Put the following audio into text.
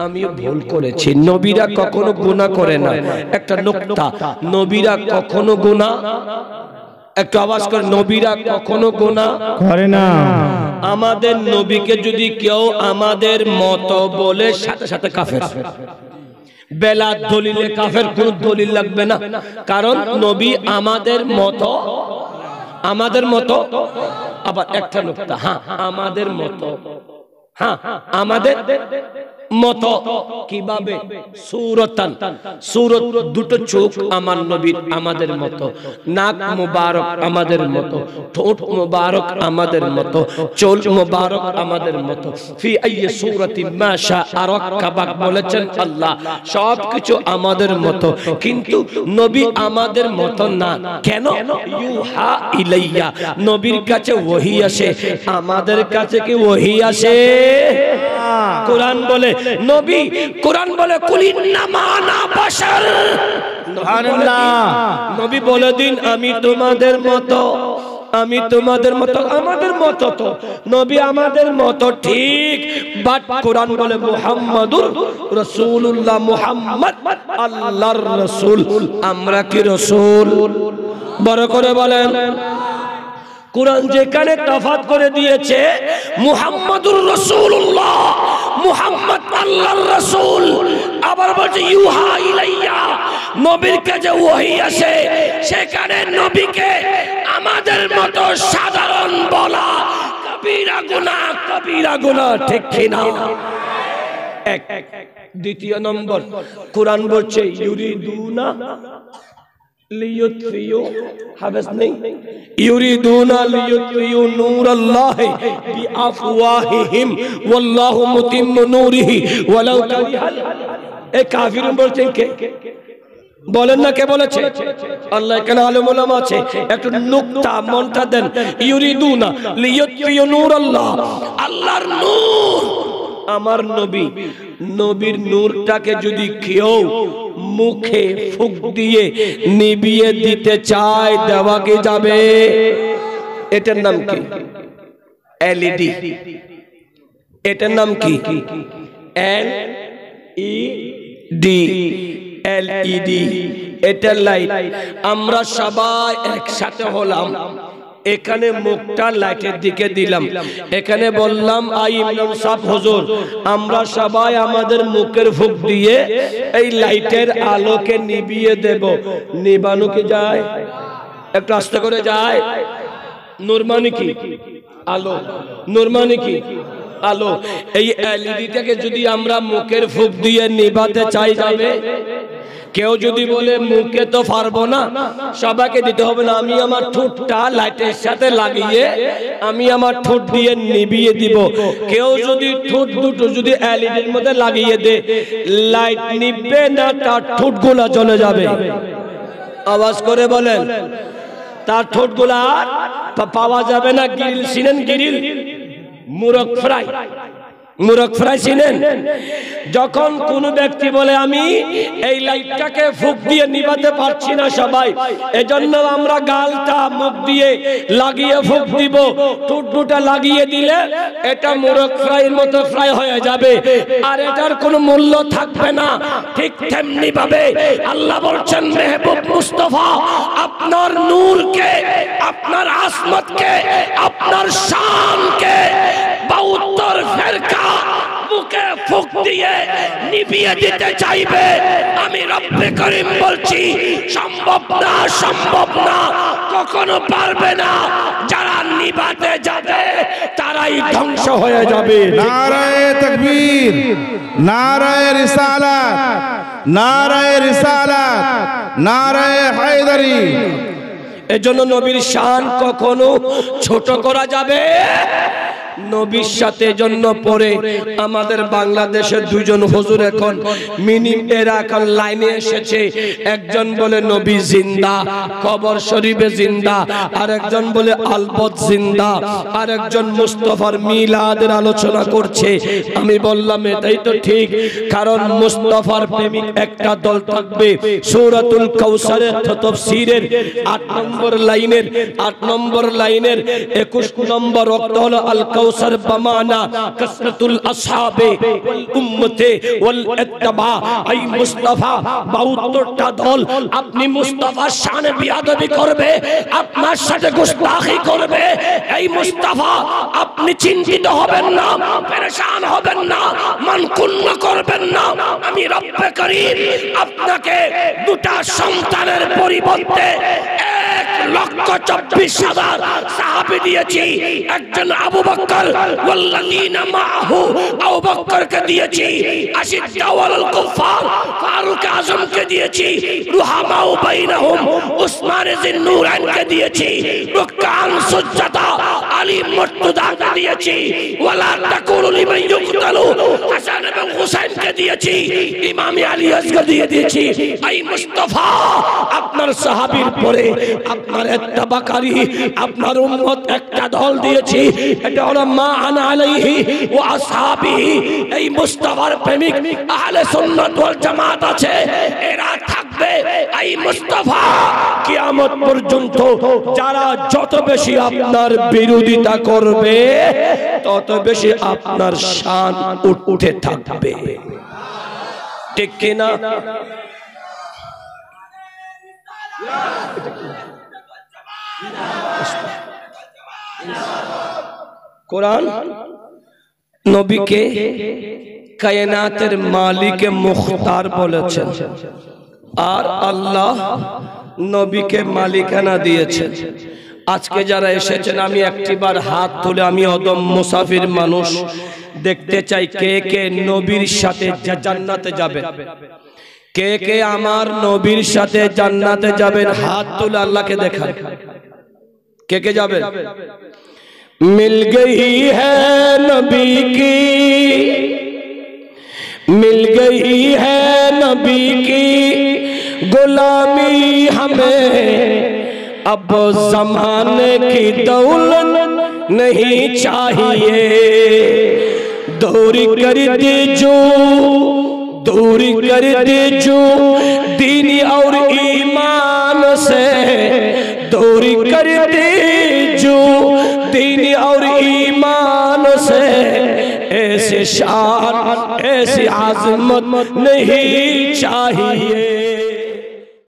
আমিও ভুল করেছি। নবীরা কখনো গুনাহ করে না। একটা নুকতা, নবীরা কখনো গুনাহ, একটু আওয়াজ করে, নবীরা কখনো গুনাহ করে না। আমাদের নবীকে যদি কেউ আমাদের মতো বলে, সাথে সাথে কাফের। বেলা দলিলে কাফের, কোন দলিল লাগবে না, কারণ নবী আমাদের মতো। আমাদের মতো আবার একটা নুকতা, হ্যাঁ আমাদের মতো, হ্যাঁ আমাদের মতো কিভাবে? সূরতান, সূরত, দুটো চোখ আমার নবীর আমাদের মতো, নাক মুবারক আমাদের মতো, ঠোঁট মুবারক আমাদের মতো, চুল মুবারক আমাদের মতো। ফি আইয়ি সূরাতিন মা শাআ রাক্কাবাক বলেছেন আল্লাহ, সবকিছু আমাদের মতো, কিন্তু নবী আমাদের মতো না। কেন? ইউহা ইলাইয়া, নবীর কাছে ওহী আসে, আমাদের কাছে কি ওহী আসে? কোরআন বলে, নবী কোরআন বলে কুলিন্নামা আনা বাশার, সুবহানাল্লাহ, নবী বলে দিন আমি তোমাদের মতো, আমি তোমাদের মতো। আমাদের মতো তো নবী আমাদের মতো ঠিক, বাট কোরআন বলে মুহাম্মাদুর রাসূলুল্লাহ, মুহাম্মদ আল্লাহর রাসূল। আমরা কি রাসূল? বড় করে বলেন। কোরআন যেখানে তফাৎ করে দিয়েছে, মুহাম্মাদুর রাসূলুল্লাহ, মুহাম্মদ আল্লাহর রাসূল, আবার বলছে ইউহা ইলাইয়া, নবীর কাছে ওহী আসে, সেখানে নবীকে আমাদের মতো সাধারণ বলা কবিরা গুনাহ, কবিরা গুনাহ, ঠিক কি না? এক। দ্বিতীয় নম্বর, কোরআন বলছে ইউরিদুনা লিয়ুতফিউ, হাবেস নেই, ইউরিদুনা লিয়ুতফিউ নূরাল্লাহি বিআফওয়াহিহিম ওয়াল্লাহু মুতিম্মু নূরিহি ওয়ালাউ কারিহাল। এই কাফিরুন বলছেন কে? বলেন না কে বলেছে? আল্লাহ। এখানে আলেম ওলামা আছে, একটু নুকতা মনটা দেন। ইউরিদুনা লিয়ুতফিউ নূরাল্লাহ, আল্লাহর নূর, আমার নবী, নবীর নূরটাকে যদি কেউ মুখে ফুঁক দিয়ে নিভিয়ে দিতে চায়, দেওয়া কি যাবে? এটার নাম কি? এলইডি। এটার নাম কি? এলইডি, এলইডি, এটা লাইট। আমরা সবাই একসাথে হলাম, এখানে মুখটা লাইটের দিকে দিলাম, এখানে বললাম আই ইমাম সাহেব হুজুর, আমরা সবাই আমাদের মুখের ফুঁক দিয়ে এই লাইটের আলোকে নিভিয়ে দেব। নিবানো কি যায়? একটু আস্তে করে যায়। নূর মানে কি? আলো। নূর মানে কি? আলো। এই এলইডিটাকে যদি আমরা মুখের ফুঁক দিয়ে নিভাতে চাই, যাবে? কেউ যদি বলে মুখে তো পারবো না, সবাইকে দিতে হবে না, আমি আমার ঠোঁটটা লাইটের সাথে লাগিয়ে আমি আমার ঠোঁট দিয়ে নিভিয়ে দিব। কেউ যদি ঠোঁট দুটো যদি এলইডির মধ্যে লাগিয়ে দে, লাইট নিভবে না, তার ঠোঁটগুলা জ্বলে যাবে। আওয়াজ করে বলেন, তার ঠোঁটগুলা পাওয়া যাবে না। গ্রিল চিনেন? গ্রিল, মুরগ ফ্রাই, মুরগ ফ্রাই চিনেন? যখন কোন ব্যক্তি বলে আমি এই লাইটটাকে ফুঁক দিয়ে নিভাতে পারছি না সবাই, এজন্য আমরা গালটা মুখ দিয়ে লাগিয়ে ফুঁক দিব, ঠোঁটটা লাগিয়ে দিলে এটা মুরগ ফ্রাইয়ের মতো ফ্রাই হয়ে যাবে, আর এটার কোনো মূল্য থাকবে না। ঠিক তেমনি ভাবে আল্লাহ বলছেন, মেহবুব মুস্তাফা, আপনার নূরকে, আপনার আসমতকে, আপনার শানকে 72 ফেরকা মুখে ফুঁক দিয়ে নিভিয়ে দিতে চাইবে। আমি রব্বে করিম বলছি, সম্ভব না, সম্ভব না, কখনো পারবে না। যারা নিভাতে যাবে তারাই ধ্বংস হয়ে যাবে। নারায়ে তাকবীর, নারায়ে রিসালাত, নারায়ে রিসালাত, নারায়ে হায়দারি। এজন্য নবীর শান কখনো ছোট করা যাবে। নবীর সাথে জন্য পরে আমাদের বাংলাদেশের দুইজন হুজুর এখন এরা এখন লাইনে এসেছে। একজন বলে নবী জিন্দা, কবর শরীফে জিন্দা, আর একজন বলে আলবত জিন্দা, আর একজন মুস্তাফার মিলাদের আলোচনা করছে। আমি বললাম এটাই তো ঠিক, কারণ মুস্তাফার প্রেমিক একটা দল থাকবে। সূরাতুল কাউসারের তাফসীরের 8 নম্বর লাইনের 21 নম্বর অক্ত হলো আল कौसर बमाना कसरतुल असहाबे वल उम्मते वल इत्तबा आई मुस्तफा 72টা দল আপনি মুস্তাফার শানে বিয়াদবি করবে, আপনার সাথে গুস্তাখি করবে। এই মুস্তাফা আপনি চিন্তিত হবেন না, পেরেশান হবেন না, মনকুন্ন করবেন না। আমি রব্বে করিম আপনাকে দুটা সন্তানের পরিবর্তে 1,24,000 সাহাবী দিয়েছি। একজন আবু বকর ওয়াল্লাযিনা মাহু, আবু বকরকে দিয়েছি। আশিদ্দাউ আলাল কুফার ফারুক আজমকে দিয়েছি। রুহামাউ বাইনাহুম উসমান যিন্নুরাইনকে দিয়েছি। রুকান সুজ্জাদা আলী মুর্তদাকে দিয়েছি। ওয়ালা তাকুলু লিমান ইউকতালু হাসান এবং হুসাইনকে দিয়েছি। ইমাম আলী আসগর দিয়ে দিয়েছি। এই মুস্তাফা আপনার সাহাবীর পরে আপনার ইত্তেবাকারী আপনার উম্মত একটা দল দিয়েছি, এটা হলো মা আনা আলাইহি ওয়া আসহাবি। এই মুস্তাফার প্রেমিক আহলে সুন্নাত ওয়াল জামাত আছে, এরা থাকবে। এই মুস্তাফা কিয়ামত পর্যন্ত যারা যত বেশি আপনার বিরোধিতা করবে তত বেশি আপনার শান উঠে থাকবে, ঠিক কি না? কোরআন নবীকে কায়নাতের মালিকে মুখতার বলেছেন, আর আল্লাহ নবীকে মালিকানা দিয়েছেন। আজকে যারা এসেছেন আমি একটিবার হাত তুলে, আমি অদম মুসাফির মানুষ, দেখতে চাই কে কে নবীর সাথে জান্নাতে যাবেন। কে কে আমার নবীর সাথে জান্নাতে যাবেন? হাত তুলে আল্লাহকে দেখান। কে কে যাবেন? मिल गई है नबी की, मिल गई है नबी की गुलामी हमें, अब ज़माने की दौलत नहीं चाहिए। दूरी कर दे जो, दूरी कर दे जो दीन और ईमान से, दूरी कर दे जो दीन और ईमान से, ऐसे शान ऐसी आज़मत नहीं चाहिए।